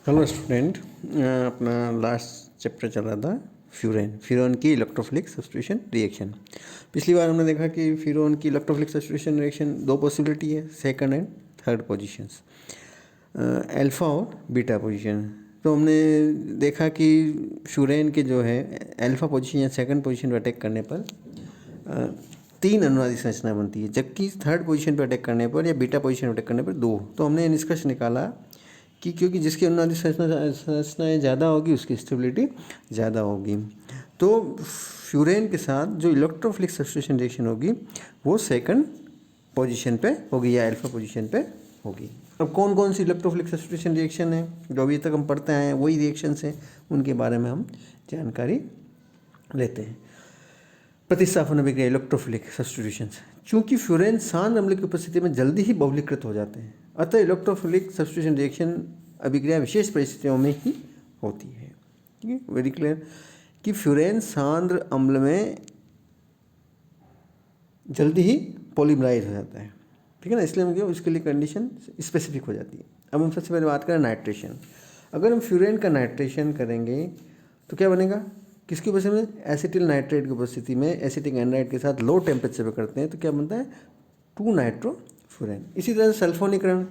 Hello student, अपना last chapter चल रहा था फ्यूरेन की इलेक्ट्रोफिलिक सब्स्टिट्यूशन रिएक्शन। पिछली बार हमने देखा कि फ्यूरेन की इलेक्ट्रोफिलिक सब्स्टिट्यूशन रिएक्शन दो पॉसिबिलिटी है, second and third positions, alpha और बीटा पोजीशन। तो हमने देखा कि फ्यूरेन के जो है अल्फा पोजीशन या सेकंड पोजीशन पर अटैक करने पर तीन अनुनादी संरचना बनती है, जबकि थर्ड पोजीशन पर अटैक करने पर या बीटा पोजीशन पर अटैक करने पर दो। तो हमने निष्कर्ष निकाला कि क्योंकि जिसकी अनुनादी संरचनाएँ ज़्यादा होगी उसकी स्टेबिलिटी ज़्यादा होगी। तो फ्यूरेन के साथ जो इलेक्ट्रोफिलिक सब्स्टिट्यूशन रिएक्शन होगी वो सेकंड पोजीशन पे होगी या अल्फा पोजीशन पे होगी। अब कौन कौन सी इलेक्ट्रोफिलिक सब्स्टिट्यूशन रिएक्शन है जो अभी तक हम पढ़ते आए हैं, वही रिएक्शंस हैं, उनके बारे में हम जानकारी लेते हैं। प्रतिस्थापन अभिक्रिया इलेक्ट्रोफिलिक सब्स्टिट्यूशंस। चूंकि फ्यूरेन सांद्र अम्ल की उपस्थिति में जल्दी ही बहुलीकृत हो जाते हैं, अतः इलेक्ट्रोफिलिक सब्स्टिट्यूशन रिएक्शन अभिक्रिया विशेष परिस्थितियों में ही होती है। ठीक है, वेरी क्लियर कि फ्यूरेन सांद्र अम्ल में जल्दी ही पॉलीमराइज हो जाता है। ठीक है ना, इसलिए मुझे उसके लिए कंडीशन स्पेसिफिक हो जाती है। अब हम सबसे पहले बात करें नाइट्रेशन। अगर हम फ्यूरेन का नाइट्रेशन करेंगे तो क्या बनेगा, किसकी उपस्थिति में, एसिटिल नाइट्रेट की उपस्थिति में एसिटिक एनहाइड्राइड के साथ लो टेम्परेचर पर करते हैं तो क्या बनता है, 2 नाइट्रोफ्यूरेन। इसी तरह से सल्फोनीकरण,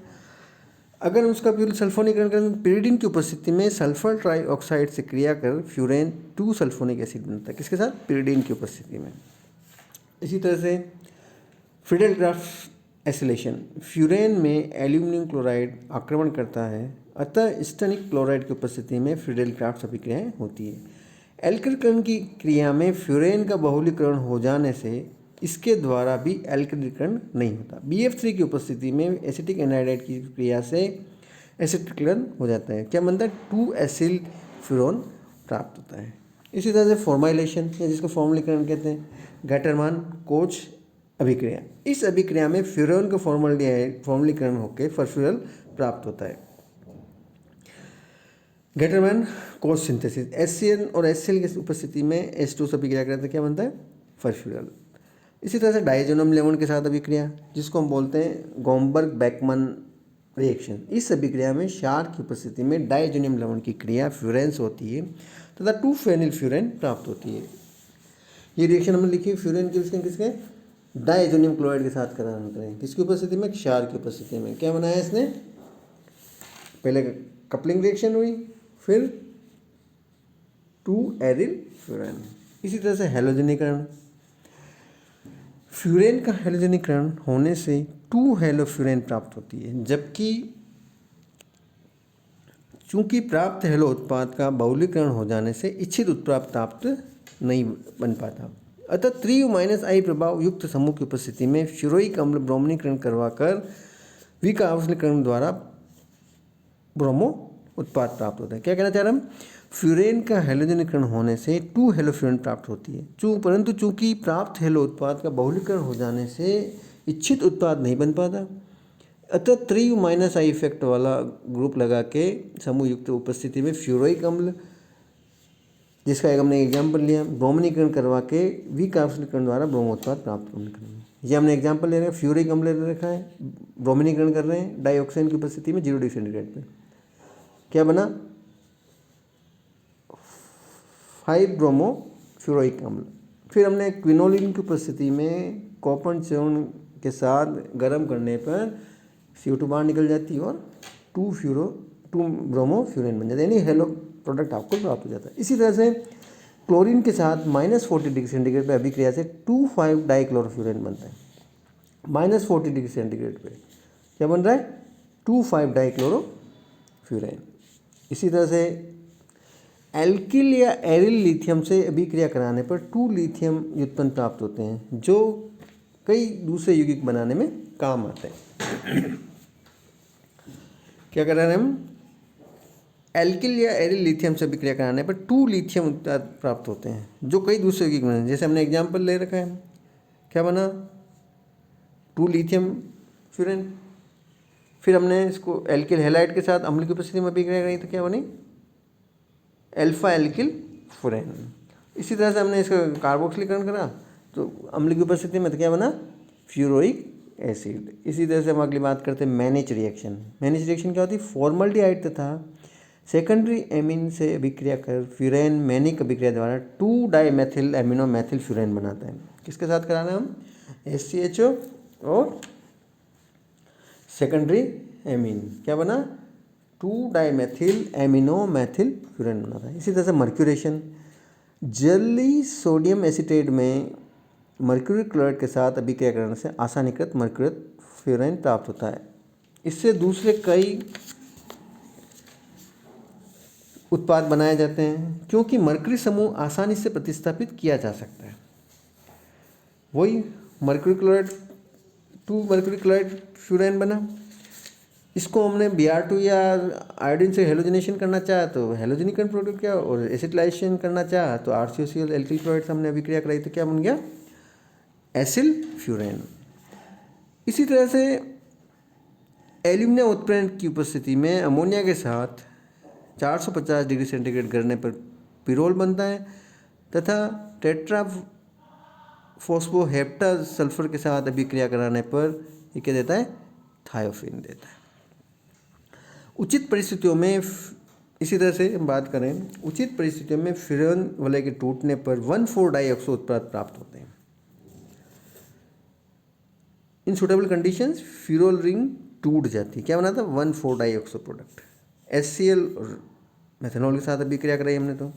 अगर हम उसका प्यूर सल्फोनीकरण करें तो पिरिडीन की उपस्थिति में सल्फर ट्राइऑक्साइड से क्रिया कर फ्यूरेन 2 सल्फोनिक एसिड बनता है, किसके साथ, पिरिडीन की उपस्थिति में। इसी तरह से फ्रीडेलक्राफ्ट एसिलेशन, फ्यूरेन में एल्यूमिनियम क्लोराइड आक्रमण करता है, अतः स्टनिक क्लोराइड की उपस्थिति में फ्रीडेलक्राफ्ट अभिक्रियाएँ होती है। एल्किलीकरण की क्रिया में फ्यूरेन का बहुलीकरण हो जाने से इसके द्वारा भी एल्किलीकरण नहीं होता। BF3 की उपस्थिति में एसिटिक एनहाइड्राइड की क्रिया से एसिटिलीकरण हो जाता है, क्या बनता है, 2 एसिल फ्यूरोन प्राप्त होता है। इसी तरह से फॉर्माइलेशन या जिसको फॉर्मलीकरण कहते हैं, गैटरमान कोच अभिक्रिया, इस अभिक्रिया में फ्यूरोन का फॉर्मलीकरण होकर फॉस्फोरल प्राप्त होता है। गैटरमैन कोच सिंथेसिस, HCl और HCl की उपस्थिति में H2 से अभिक्रिया करते हैं, क्या बनता है, फॉस्फोरल। इसी तरह से डायजोनियम लेमन के साथ अभिक्रिया, जिसको हम बोलते हैं गोमबर्ग बैकमन रिएक्शन, इस अभिक्रिया में क्षार की उपस्थिति में डायजोनियम लेमन की क्रिया फ्यूरेंस होती है तथा 2 फेनिल फ्यूरेन प्राप्त होती है। ये रिएक्शन हमने लिखी फ्यूरेन की किसके, डायजोनियम क्लोराइड के साथ कराना करें, किसकी उपस्थिति में, क्षार की उपस्थिति में। क्या बनाया इसने, पहले कपलिंग रिएक्शन हुई, फिर 2 एरिल फ्यूरेन। इसी तरह से हैलोजनीकरण, फ्यूरेन का हैलोजनीकरण होने से 2 हैलोफ्यूरेन प्राप्त होती है, जबकि चूंकि प्राप्त हैलो उत्पाद का बहुलीकरण हो जाने से इच्छित उत्पाद प्राप्त नहीं बन पाता, अतः 3- प्रभाव युक्त समूह की उपस्थिति में फ्यूरोइक अम्ल ब्रोमनीकरण करवाकर विकार्बोक्सीकरण द्वारा ब्रोमो उत्पाद प्राप्त होता है। क्या कहना चाह रहे हैं हम, फ्यूरेन का हैलोजनीकरण होने से 2 हैलोफ्यूरेन प्राप्त होती है, परंतु चूंकि प्राप्त हैलो उत्पाद का बहुलीकरण हो जाने से इच्छित उत्पाद नहीं बन पाता, अतः 3- इफेक्ट वाला ग्रुप लगा के समूह युक्त उपस्थिति में फ्यूरोइक अम्ल, जिसका एक हमने एग्जाम्पल लिया, ब्रोमनीकरण करवा के विकार्बोक्सीकरण द्वारा ब्रोमो उत्पाद प्राप्त करेंगे। ये हमने एग्जाम्पल ले रहे हैं, फ्यूरिक अम्ल ले रखा है, ब्रोमनीकरण कर रहे हैं डाइऑक्साइन की उपस्थिति में 0 डिग्री सेंटीग्रेड पे, क्या बना, 5 ब्रोमो फ्यूरोइक अम्ल। फिर हमने क्विनोलिन की उपस्थिति में कॉपर चूर्ण के साथ गर्म करने पर CO2 बाहर निकल जाती है और 2 ब्रोमो फ्यूरेन बन जाता है, यानी हेलो प्रोडक्ट आपको प्राप्त हो जाता है। इसी तरह से क्लोरीन के साथ -40 डिग्री सेंटीग्रेड पर अभिक्रिया से 2,5 डाइक्लोरोफ्यूरेन बनता है। -40 डिग्री सेंटीग्रेड पे क्या बन रहा है, 2,5 डाइक्लोरोफ्यूरेन। इसी तरह से एल्किल या एरिल लिथियम से अभिक्रिया कराने पर 2 लिथियम व्युत्पन्न प्राप्त होते हैं, जो कई दूसरे यौगिक बनाने में काम आते हैं। क्या कर रहे हैं हम, एल्किल या एरिल लिथियम से अभिक्रिया कराने पर 2 लिथियम उत्पाद प्राप्त होते हैं, जो कई दूसरे यौगिक बनाने, जैसे हमने एग्जाम्पल ले रखा है, क्या बना, 2 लिथियम फ्यूरेन। फिर हमने इसको एल्किल हैलाइड के साथ अम्ल की उपस्थिति में अभिक्रिया कराई तो क्या बनी, अल्फा एल्किल फ्यूरेन। इसी तरह से हमने इसका कार्बोक्सिलीकरण करा तो अम्ल की उपस्थिति में तो क्या बना, फ्यूरोइक एसिड। इसी तरह से हम अगली बात करते हैं मैनेज रिएक्शन। मैनेज रिएक्शन क्या होती है, फॉर्मल्डिहाइड तथा सेकेंडरी एमीन से अभिक्रिया कर फ्यूरेन मैनिक अभिक्रिया द्वारा 2 डाईमेथिल एमिनो मैथिल फ्यूरेन बनाता है। किसके साथ कराना है हम? HCHO और सेकेंडरी एमीन क्या बना? 2 डाईमेथिल एमिनो मैथिल फ्यूरेन बनाता है। इसी तरह से मर्क्यूरेशन, जली सोडियम एसीटेट में मर्क्यूरी क्लोराइड के साथ अभिक्रिया करने से आसानीकृत मर्क्यूरेट फ्यूरेन प्राप्त होता है। इससे दूसरे कई उत्पाद बनाए जाते हैं क्योंकि मर्क्यूरी समूह आसानी से प्रतिस्थापित किया जा सकता है। वही mercury chloride 2 mercury chloride furan बना। इसको हमने Br2 या आयोडीन से हेलोजनेशन करना चाहा तो हेलोजनीकरण प्रोडक्ट क्या, और एसिटिलाइजेशन करना चाहा तो RCOCl एल्किल क्लोराइड से हमने अभिक्रिया कराई तो क्या बन गया? Acyl furan. इसी तरह से एल्यूमिनियम उत्प्रेरण की उपस्थिति में अमोनिया के साथ 450 डिग्री सेंटीग्रेड करने पर पिरोल बनता है तथा टेट्रा फॉस्फोहेप्टा सल्फर के साथ अभिक्रिया कराने पर ये क्या देता है? थायोफिन देता है। उचित परिस्थितियों में इसी तरह से हम बात करें, उचित परिस्थितियों में फ्यूरेन वलय के टूटने पर 1,4 डाईऑक्सो उत्पाद प्राप्त होते हैं। इन सुटेबल कंडीशंस फ्यूरोल रिंग टूट जाती है। क्या बनाता है? 1,4 डाईऑक्सो प्रोडक्ट। HCl और मेथनॉल के साथ अभिक्रिया कराई हमने तो।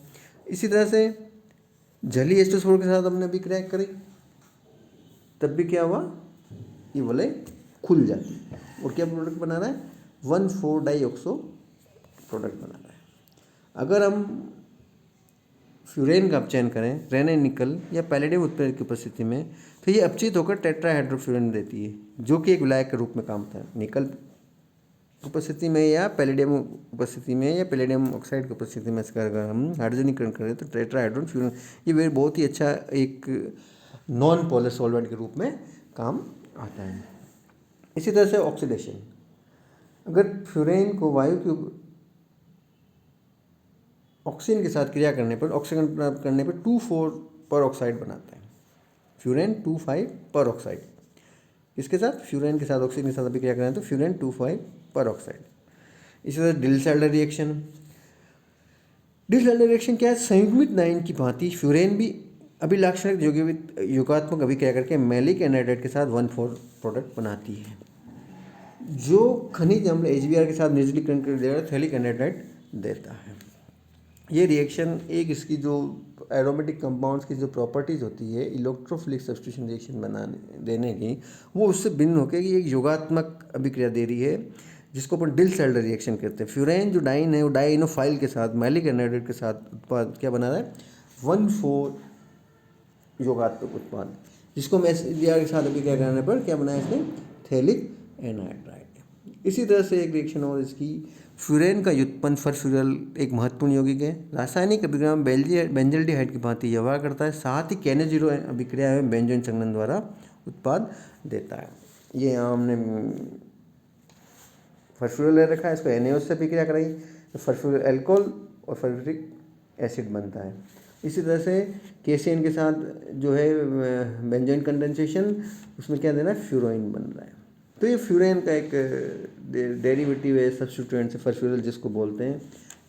इसी तरह से जलीय H2SO4 के साथ हमने अभिक्रिया करी तब भी क्या हुआ? ये वलय खुल जाती है और क्या प्रोडक्ट बना रहा है? 1,4 डाईऑक्सो प्रोडक्ट बना रहा है। अगर हम फ्यूरेन का अपचयन करें रेने निकल या पैलेडियम उत्प्रेरक की उपस्थिति में तो ये अपचित होकर टेट्राहाइड्रोफ्यूरेन देती है जो कि एक विलायक के रूप में काम करता है। निकल उपस्थिति में या पैलेडियम उपस्थिति में या पैलेडियम ऑक्साइड की उपस्थिति में इसका अगर हम हाइड्रोजनीकरण करें तो टेट्राहाइड्रोन फ्यूरेन ये बहुत ही अच्छा एक नॉन पोलर सॉल्वेंट के रूप में काम आता है। इसी तरह से ऑक्सीडेशन, अगर फ्यूरेन को वायु की ऑक्सीजन के साथ क्रिया करने पर ऑक्सीजन प्राप्त करने पर 2,4 पर ऑक्साइड बनाता है। फ्यूरेन 2,5 पर ऑक्साइड। इसके साथ फ्यूरेन के साथ ऑक्सीजन के साथ अभिक्रिया करें तो फ्यूरेन 2,5 पर ऑक्साइड। इसी तरह डिल्साल्डर रिएक्शन, डिल्साल्डर रिएक्शन क्या है? संयुग्मित नाइन की भांति फ्यूरेन भी अभिलाक्षणिक योगात्मक अभिक्रिया करके मैलिक एनहाइड्राइड के साथ 1,4 प्रोडक्ट बनाती है जो खनिज अम्ल HBr के साथ निर्जलीकरण कर देगा थैलिक एनहाइड्राइड देता है। ये रिएक्शन एक इसकी जो एरोमेटिक कंपाउंड्स की जो प्रॉपर्टीज़ होती है इलेक्ट्रोफिलिक सब्स्टिट्यूशन रिएक्शन बनाने देने की, वो उससे भिन्न होकर कि एक योगात्मक अभिक्रिया दे रही है जिसको अपन डिल्साल्डर रिएक्शन कहते हैं। फ्यूरेन जो डाइन है वो डाइनोफाइल के साथ मैलिक एनहाइड्राइड के साथ उत्पाद क्या बना रहा है? 1,4 योगात्मक उत्पाद जिसको हम HBr के साथ अभिक्रिया कराने पर क्या बनाया इसने? Phthalic anhydride. इसी तरह से एक रिएक्शन और इसकी फ्यूरेन का व्युत्पन्न फॉस्फोरिल एक महत्वपूर्ण यौगिक है। रासायनिक अभिक्रिया में बेंजल्डिहाइड की भांति व्यवहार करता है, साथ ही KNO0 अभिक्रिया में बेंजोइन संघनन द्वारा उत्पाद देता है। ये यहाँ हमने फॉस्फोरिल ले रखा है, इसको NaOH से अभिक्रिया कराई तो फॉस्फोरिल अल्कोहल और फॉस्फोरिक एसिड बनता है। इसी तरह से KCN के साथ जो है बेंजोइन कंडेंसेशन, उसमें क्या देना है? फ्यूरोइन बन रहा है। तो ये फ्यूरेन का एक डेरिवेटिव है सब्स्टिट्यूएंट से फॉस्फोरिल जिसको बोलते हैं,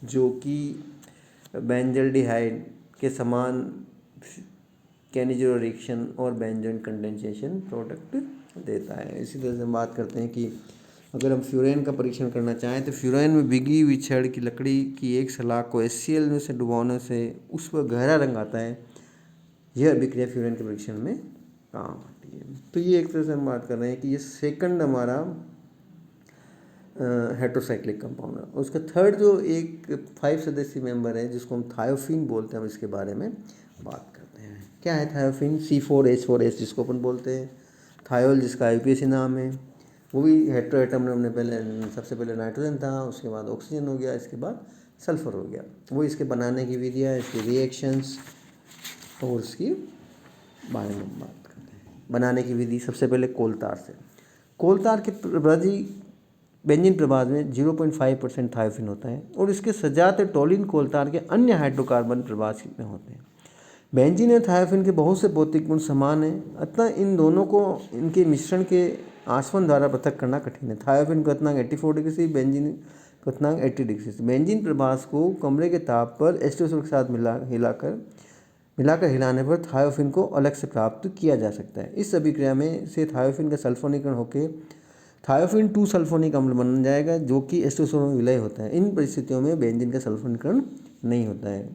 जो कि बेंजल्डिहाइड के समान KNO0 रिएक्शन और बेंजोइन कंडेंसेशन प्रोडक्ट देता है। इसी तरह से हम बात करते हैं कि अगर हम फ्यूरेन का परीक्षण करना चाहें तो फ्यूरेन में बिगी हुई छड़ की लकड़ी की एक सलाख को HCl में से डुबाने से उस पर गहरा रंग आता है। यह अभिक्रिया फ्यूरेन के परीक्षण में काम आती है। तो ये एक तरह से हम बात कर रहे हैं कि ये सेकंड हमारा हेट्रोसाइक्लिक कंपाउंड है। उसका थर्ड जो एक 5 सदस्यीय मेंबर है जिसको हम थायोफिन बोलते हैं, हम इसके बारे में बात करते हैं। क्या है थायोफिन? C4H4S जिसको अपन बोलते हैं। थायोल जिसका IUPAC नाम है, वो भी हेट्रोएटम में हमने पहले सबसे पहले नाइट्रोजन था, उसके बाद ऑक्सीजन हो गया, इसके बाद सल्फर हो गया। वो इसके बनाने की विधियाँ, इसके रिएक्शंस और उसकी बारे में बात करते हैं। बनाने की विधि सबसे पहले कोलतार से। कोलतार के प्रभाजी बेंजीन प्रभाज में 0.5% थायोफिन होता है और इसके सजाते टोलिन कोलतार के अन्य हाइड्रोकार्बन प्रभाज में होते हैं। बेंजीन और थायोफिन के बहुत से भौतिक गुण समान हैं, अतः इन दोनों को इनके मिश्रण के आसवन द्वारा पृथक करना कठिन है। थायोफिन को इतना 84 डिग्री से, बेंजीन क्वथनांक 80 डिग्री से। बेंजीन प्रभास को कमरे के ताप पर H2SO के साथ मिलाकर हिलाने पर थायोफिन को अलग से प्राप्त किया जा सकता है। इस अभिक्रिया में से थायोफिन का सल्फोनीकरण होकर थायोफिन 2 सल्फोनिक अम्ल बन जाएगा, जो कि H2SO में विलय होता है। इन परिस्थितियों में बेंजीन का सल्फोनीकरण नहीं होता है।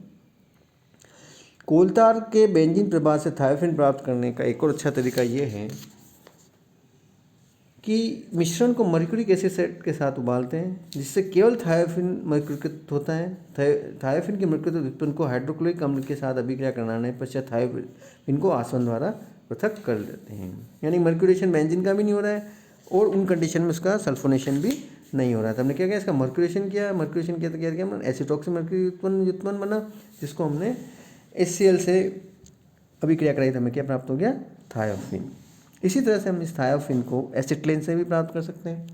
कोलतार के बेंजीन प्रभास से थायोफिन प्राप्त करने का एक और अच्छा तरीका ये है कि मिश्रण को मर्क्यूरिक एसिड के साथ उबालते हैं, जिससे केवल थायोफिन मर्क्यूरीकृत होता है। थायोफिन के मर्क्यूरित उत्पन्न को हाइड्रोक्लोरिक अम्ल के साथ अभिक्रिया कराने पश्चात थायोफिन को आसवन द्वारा पृथक कर देते हैं। यानी मर्क्यूरेशन बेंजीन का भी नहीं हो रहा है और उन कंडीशन में उसका सल्फोनेशन भी नहीं हो रहा था। हमने क्या किया, इसका मर्क्यूरेशन किया तो क्या किया, एसिटॉक्सी मर्क्यूरी उत्पन्न बना, जिसको हमने HCl से अभिक्रिया कराई तो हमें क्या प्राप्त हो गया, थायोफिन। इसी तरह से हम इस थायोफिन को एसिटिलीन से भी प्राप्त कर सकते हैं।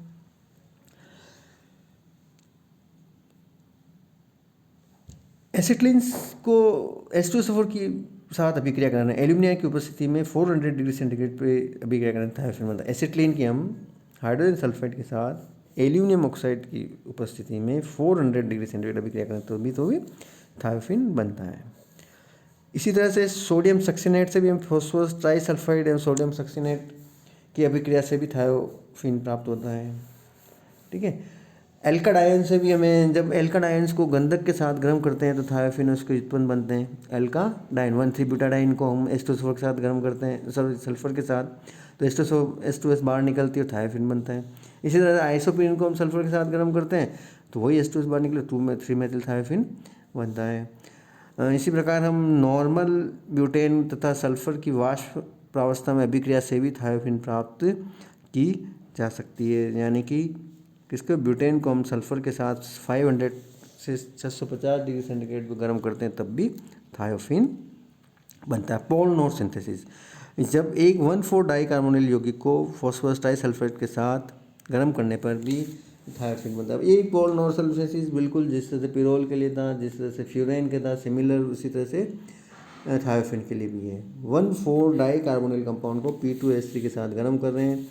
एसिटिलीन को H2SO4 की साथ अभिक्रिया कराना, एल्यूमिनियम की उपस्थिति में 400 डिग्री सेंटीग्रेड पे अभिक्रिया कराना थायोफिन बनता है। एसिटिलीन की हम हाइड्रोजन सल्फाइड के साथ एल्यूमिनियम ऑक्साइड की उपस्थिति में 400 डिग्री सेंटीग्रेड अभिक्रिया करें तो भी थायोफिन बनता है। इसी तरह से सोडियम सक्सीनेट से भी हम फॉस्फोरस ट्राइसल्फाइड एवं सोडियम सक्सीनेट की अभिक्रिया से भी थायोफिन प्राप्त होता है। ठीक है। एल्काड आयन से भी हमें, जब एल्काड आयन्स को गंधक के साथ गर्म करते हैं तो थायोफिन उसके उत्पन्न बनते हैं। एल्काडाइन 1,3-ब्यूटाडाइन को हम H2SO के साथ गर्म करते हैं, सल्फर के साथ, तो H2S बाहर निकलती है और थायोफिन बनता है। इसी तरह आइसोप्रीन को हम सल्फर के साथ गर्म करते हैं तो वही H2S बाहर निकले 2,3-मेथिल थायोफिन बनता है। इसी प्रकार हम नॉर्मल ब्यूटेन तथा सल्फर की वाष्प प्रावस्था में अभिक्रिया से भी थायोफिन प्राप्त की जा सकती है। यानी कि किसके, ब्यूटेन को हम सल्फर के साथ 500 से 650 डिग्री सेंटीग्रेड पर गर्म करते हैं तब भी थायोफिन बनता है। पोल नोर सिंथेसिस, जब एक 1,4 डाइकार्बोनिल यौगिक को फॉस्फोरस ट्राइसल्फेट के साथ गर्म करने पर भी थायोफिन बनता है। यही पोल नोर सिंथेसिस बिल्कुल जिस तरह से पिरोल के लिए था, जिस तरह से फ्यूरेन के था, सिमिलर उसी तरह से थायोफिन के लिए भी है। 1,4 डाइकार्बोनिल कंपाउंड को P2H3 के साथ गर्म कर रहे हैं,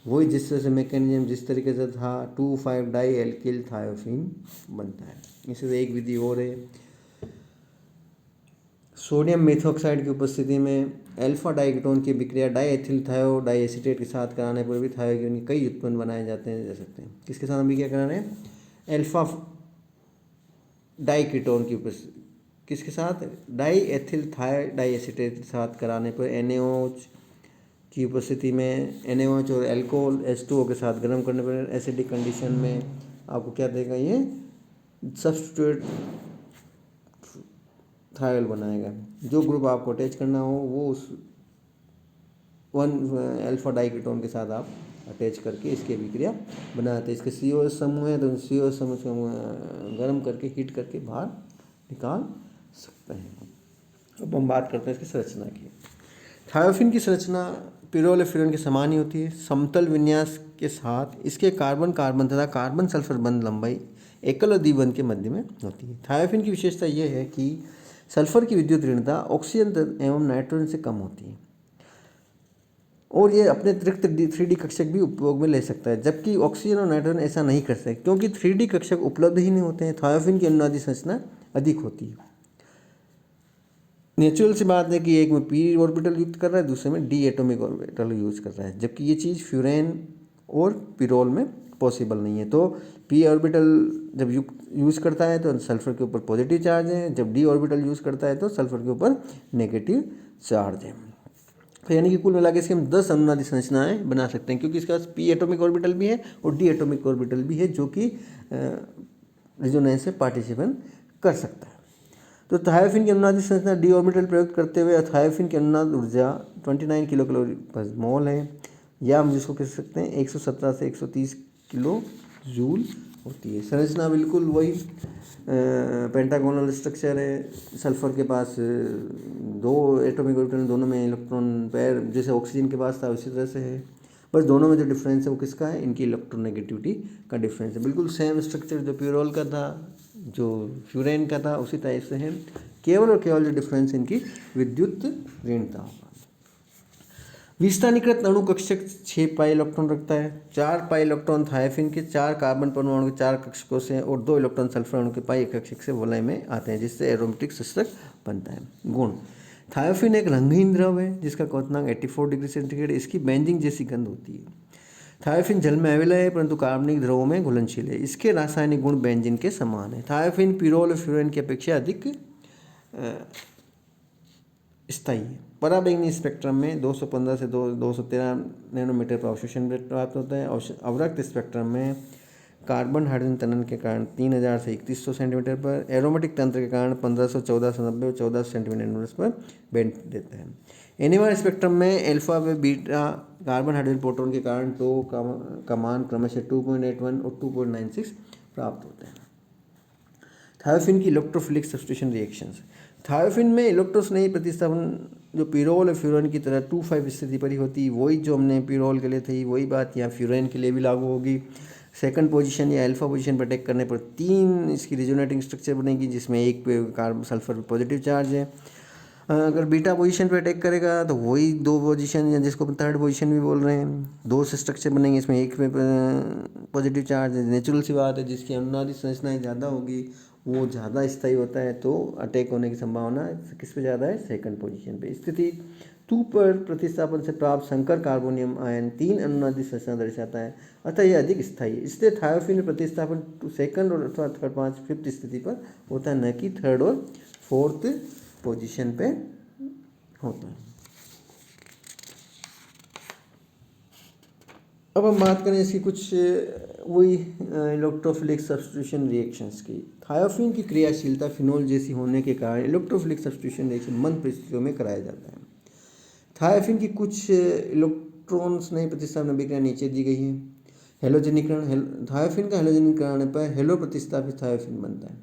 वही जिस तरह से मैकेनिज्म जिस तरीके से था 2,5 डाई एल्किल थायोफिन बनता है। इसी तरह एक विधि और है, सोडियम मेथॉक्साइड की उपस्थिति में अल्फा डाइकीटोन की विक्रिया डाईएथिल थायो डाईएसीटेट के साथ कराने पर भी थायोफिन के कई उत्पन्न बनाए जा सकते हैं। किसके साथ अभिक्रिया कराने हैं, अल्फा डाइकीटोन की उपस्थिति, किसके साथ, डाईएथिल थायो डाईएसीटेट के साथ कराने पर NaOH की उपस्थिति में NaOH और अल्कोहल H2O के साथ गर्म करने पर एसिडिक कंडीशन में आपको क्या देगा, ये सब्स्टिट्यूट थायोल बनाएगा। जो ग्रुप आपको अटैच करना हो वो उस 1 अल्फा डाइकीटोन के साथ आप अटैच करके इसकी अभिक्रिया बनाते हैं। इसके COS समूह है तो COS समूह को गर्म करके हीट करके बाहर निकाल सकते हैं। अब हम बात करते हैं इसकी संरचना की। थायोफिन की संरचना पिरोल फ्यूरेन के समान ही होती है। समतल विन्यास के साथ इसके कार्बन कार्बन तथा कार्बन सल्फर बंध लंबाई एकल और द्विबंध के मध्य में होती है। थायोफिन की विशेषता यह है कि सल्फर की विद्युत ऋणता ऑक्सीजन एवं नाइट्रोजन से कम होती है और ये अपने अतिरिक्त 3D कक्षक भी उपयोग में ले सकता है, जबकि ऑक्सीजन और नाइट्रोजन ऐसा नहीं कर सकते क्योंकि 3D कक्षक उपलब्ध ही नहीं होते हैं। थायोफिन की अनुनादी संरचना अधिक होती है। नेचुरल सी बात है कि एक में p ऑर्बिटल युक्त कर रहा है, दूसरे में d एटॉमिक ऑर्बिटल यूज कर रहा है, जबकि ये चीज़ फ्यूरेन और पिरोल में पॉसिबल नहीं है। तो p ऑर्बिटल जब यूज़ करता है तो सल्फर के ऊपर पॉजिटिव चार्ज है, जब d ऑर्बिटल यूज़ करता है तो सल्फर के ऊपर नेगेटिव चार्ज है। तो यानी कि कुल मिला के इसके हम 10 अनुनादी संरचनाएं बना सकते हैं, क्योंकि इसके पास p एटॉमिक ऑर्बिटल भी है और d एटॉमिक ऑर्बिटल भी है जो कि रिजोनेंस से पार्टिसिपेट कर सकता है। तो थायोफिन की अनुनादी संरचना d ऑर्बिटल प्रयोग करते हुए थायोफिन की अनुनाद ऊर्जा 29 किलो कैलोरी पर मोल है, या हम जिसको कह सकते हैं 117 से 130 किलो जूल होती है। संरचना बिल्कुल वही पेंटागोनल स्ट्रक्चर है। सल्फर के पास 2 एटॉमिक ऑर्बिटल, दोनों में इलेक्ट्रॉन पेयर जैसे ऑक्सीजन के पास था उसी तरह से है, बस दोनों में जो डिफरेंस है वो किसका है, इनकी इलेक्ट्रोनेगेटिविटी का डिफरेंस है। बिल्कुल सेम स्ट्रक्चर जो पिरोल का था, जो फ्यूरेन का था, उसी टाइप से है, केवल और केवल जो डिफरेंस इनकी विद्युत ऋणता होगा। विस्थानीकृत अणु कक्षक 6 पाई इलेक्ट्रॉन रखता है। 4 पाई इलेक्ट्रॉन थायोफिन के 4 कार्बन परमाणु के 4 कक्षकों से और 2 इलेक्ट्रॉन सल्फर अणु के पाई कक्षक से वलय में आते हैं, जिससे एरोमेटिक शीर्षक बनता है। गुण: थायोफिन एक रंगहीन द्रव है जिसका क्वथनांक 84 डिग्री सेंटीग्रेड। इसकी बेंजीन जैसी गंध होती है। थायोफिन जल में अविलय है परंतु कार्बनिक द्रवों में घुलनशील है। इसके रासायनिक गुण बेंजीन के समान है। थायोफिन पिरोल और फ्यूरेन की अपेक्षा अधिक स्थायी है। पराबैंगनी स्पेक्ट्रम में 215 से 213 नैनोमीटर पर अवशोषण प्राप्त होता है। अवरक्त स्पेक्ट्रम में कार्बन हाइड्रोजन तनन के कारण 3000 से 3100 सेंटीमीटर पर, एरोमेटिक तंत्र के कारण 1500, 1490 और 1400 सेंटीमीटर पर बैंड देता है। एनएमआर स्पेक्ट्रम में अल्फा व बीटा कार्बन हाइड्रोजन प्रोटॉन के कारण टो का मान क्रमशः 2.81 और 2.96 प्राप्त होते हैं। थायोफिन की इलेक्ट्रोफिलिक सब्स्टिट्यूशन रिएक्शंस। थायोफिन में इलेक्ट्रोस्नेही प्रतिस्थापन जो पिरोल और फ्यूरेन की तरह 2,5 स्थिति पर ही होती है, वही जो हमने पिरोल के लिए थी वही बात यहाँ फ्यूरेन के लिए भी लागू होगी। सेकंड पोजीशन या अल्फा पोजीशन पर अटैक करने पर 3 इसकी रिजोनेटिंग स्ट्रक्चर बनेगी, जिसमें एक पे कार्बन सल्फर पॉजिटिव चार्ज है। अगर बीटा पोजीशन पे अटैक करेगा तो वही 2 पोजीशन या जिसको अपन थर्ड पोजीशन भी बोल रहे हैं, 2 स्ट्रक्चर बनेंगे, इसमें एक पे पॉजिटिव चार्ज है। नेचुरल सी बात है, जिसकी अनुनादी संरचनाएँ ज़्यादा होगी वो ज़्यादा स्थायी होता है, तो अटैक होने की संभावना किस पे ज़्यादा है, सेकंड पोजीशन पे। स्थिति 2 पर प्रतिस्थापन से प्राप्त संकर कार्बोनियम आयन 3 अनुनादी संरचना दर्शाता है, अतः यह अधिक स्थायी है। इसलिए थायोफिन में प्रतिस्थापन सेकंड और अथवा थर्ड 5th स्थिति पर होता है, न कि थर्ड और फोर्थ पोजीशन पे होता है। अब हम बात करें इसकी कुछ वही इलेक्ट्रोफिलिक सब्स्टिट्यूशन रिएक्शंस की। थायोफिन की क्रियाशीलता फिनोल जैसी होने के कारण इलेक्ट्रोफिलिक सब्स्टिट्यूशन रिएक्शन मंद परिस्थितियों में कराया जाता है। थायोफिन की कुछ इलेक्ट्रॉन्स नई प्रतिस्थापन अभिक्रिया नीचे दी गई है। हेलोजनीकरण। थायोफिन का हेलोजनीकरण पर हेलो प्रतिस्थापित थायोफिन बनता है।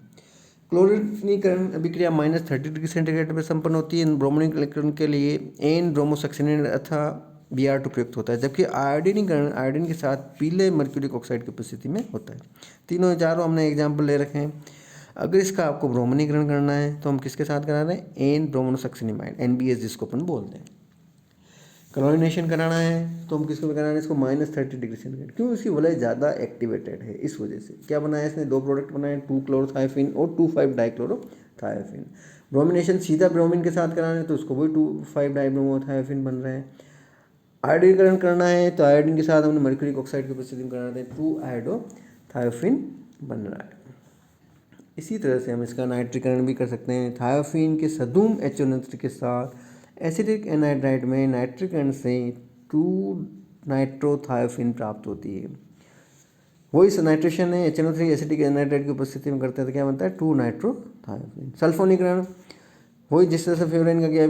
क्लोरीनीकरण अभिक्रिया -30 डिग्री सेंटीग्रेड पर संपन्न होती है। ब्रोमोनीकरण के लिए एन ब्रोमोसक्सिनेट अथवा Br2 प्रयुक्त होता है, जबकि आयोडीनीकरण आयोडीन के साथ पीले मर्क्यूरिक ऑक्साइड की उपस्थिति में होता है। तीनों चारों हमने एग्जाम्पल ले रखे हैं। अगर इसका आपको ब्रोमोनीकरण करना है तो हम किसके साथ करा रहे हैं, एन ब्रोमोनोसक्सिनिमाइड, NBS जिसको अपन बोलते हैं। क्लोरिनेशन कराना है तो हम किसको कराना है, इसको -30 डिग्री सेंटीग्रेड। क्यों, इसकी वलय ज़्यादा एक्टिवेटेड है, इस वजह से। क्या बनाया इसने, 2 प्रोडक्ट बनाए, 2-क्लोरोथायोफिन और 2,5-डाइक्लोरोथायोफिन। ब्रोमिनेशन सीधा ब्रोमीन के साथ कराना है तो उसको वही 2,5-डाइब्रोमोथायोफिन बन रहे हैं। आयोडीकरण करना है तो आयोडीन के साथ हमने मर्क्यूरिक ऑक्साइड की उपस्थिति में कराना है, 2-आयोडोथायोफिन बन रहा है। इसी तरह से हम इसका नाइट्रीकरण भी कर सकते हैं। थायोफिन के सदुम HNO3 के साथ एसिडिक एनहाइड्राइड में नाइट्रीकरण से 2-नाइट्रोथायोफिन प्राप्त होती है। वही नाइट्रेशन है, HNO3 एसिडिक एनहाइड्राइड की उपस्थिति में करते हैं तो क्या बनता है, 2-नाइट्रोथायोफिन। सल्फोनीकरण वही जिस तरह से फ्लोरीन का क्या,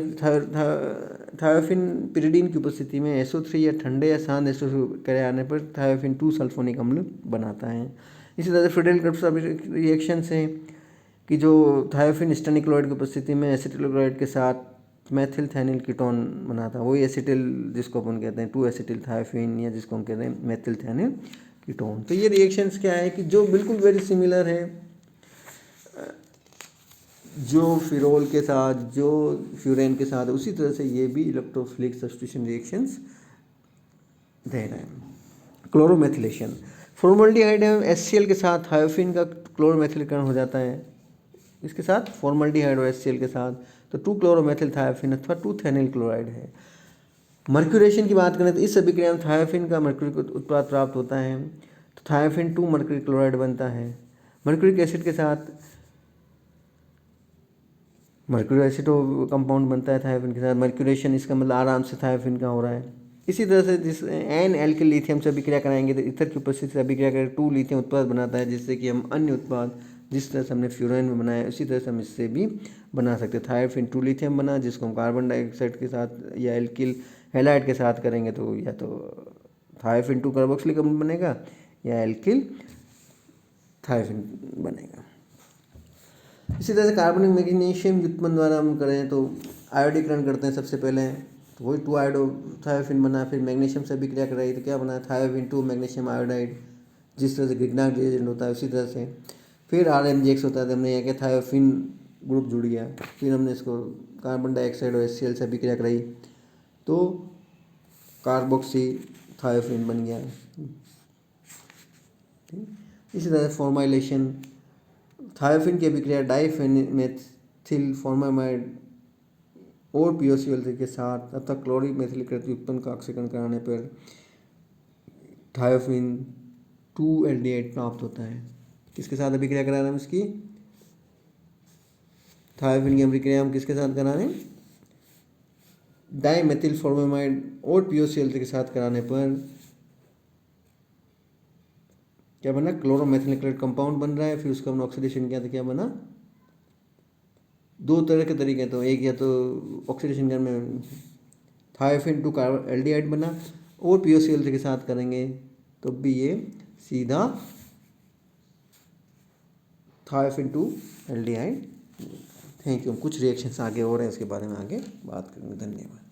थायोफिन पिरिडीन की उपस्थिति में SO3 या ठंडे या शांत SO3 करे आने पर थायोफिन 2 सल्फोनिक अम्ल बनाता है। इसी तरह से फ्रीडेल क्रिप्स रिएक्शन से कि जो थायोफिन स्टेनिक क्लोराइड की उपस्थिति में एसिटिल क्लोराइड के साथ मेथिलथेनिल कीटोन बनाता है, वही एसिटिल जिसको अपन कहते हैं 2-एसिटिल थायोफिन, या जिसको हम कहते हैं मेथिलथेनिल कीटोन। तो ये रिएक्शंस क्या है कि जो बिल्कुल वेरी सिमिलर है जो फिरोल के साथ, जो फ्यूरेन के साथ, उसी तरह से ये भी इलेक्ट्रोफिलिक सब्स्टिट्यूशन रिएक्शंस दे रहे हैं। क्लोरोमेथिलेशन। फॉर्मल्डिहाइड एवं HCl के साथ थायोफिन का क्लोरोमेथिलीकरण हो जाता है। इसके साथ फॉर्मल्डिहाइड और HCl के साथ तो 2-क्लोरोमेथिल थायोफिन अथवा 2-थेनिल क्लोराइड है। मर्क्यूरेशन की बात करें तो इस अभिक्रिया में थायोफिन का मर्क्यूरिक उत्पाद प्राप्त होता है, तो थायोफिन 2 मर्क्यूरिक क्लोराइड बनता है। मर्क्यूरिक एसिड के साथ मर्क्यूरिक एसिड कंपाउंड बनता है थायोफिन के साथ। मर्क्यूरेशन इसका मतलब आराम से थायोफिन का हो रहा है। इसी तरह से जिस एन एल्किल लिथियम से अभिक्रिया कराएंगे तो इथर की उपस्थिति से अभिक्रिया कर 2 लिथियम उत्पाद बनाता है, जिससे कि हम अन्य उत्पाद जिस तरह से हमने फ्यूरेन में बनाया उसी तरह से हम इससे भी बना सकते हैं। थायोफिन 2 लिथियम बना, जिसको हम कार्बन डाइऑक्साइड के साथ या एल्किल हैलाइड के साथ करेंगे तो या तो थायोफिन 2 कार्बोक्सिलिक अम्ल बनेगा या एल्किल थायोफिन बनेगा। इसी तरह से कार्बनिक मैग्नीशियम व्युत्पन्न द्वारा हम करें तो आयोडीकरण करते हैं सबसे पहले, तो वही 2-आयोडोथायोफिन बना। फिर मैग्नीशियम से अभिक्रिया कराई तो क्या बना, थायोफिन 2 मैग्नीशियम आयोडाइड, जिस तरह से ग्रिग्नार्ड रिएजेंट होता है उसी तरह से। फिर RMGX होता है तो हमने यह क्या, थायोफिन ग्रुप जुड़ गया। फिर हमने इसको कार्बन डाइऑक्साइड और HCl से अभिक्रिया कराई तो कार्बोक्सी थायोफिन बन गया। इसी तरह फॉर्माइलेशन, थायोफिन की अभिक्रिया डाइफेनिमेथिल फॉर्मामाइड और POCl के साथ अतः क्लोरिक मेथिलीकृत उत्पन्न का ऑक्सीकरण कराने पर थायोफिन 2-एल्डिहाइड प्राप्त होता है। किसके साथ अभिक्रिया करा रहे हैं इसकी? थायोफिन की अभिक्रिया हम किसके साथ करा रहे हैं? डाइमेथिल फॉर्मामाइड और POCl के साथ कराने पर क्या बना? क्लोरोमेथिलीकृत कंपाउंड बन रहा है। फिर उसका हमने ऑक्सीडेशन किया तो क्या बना? दो तरह के तरीके, तो एक या तो ऑक्सीडेशन करने में थायोफिन 2 कार्बन एल्डिहाइड बना, और POCl के साथ करेंगे तो भी ये सीधा थायोफिन 2 एल्डिहाइड। Thank you. कुछ रिएक्शंस आगे हो रहे हैं, उसके बारे में आगे बात करेंगे। धन्यवाद।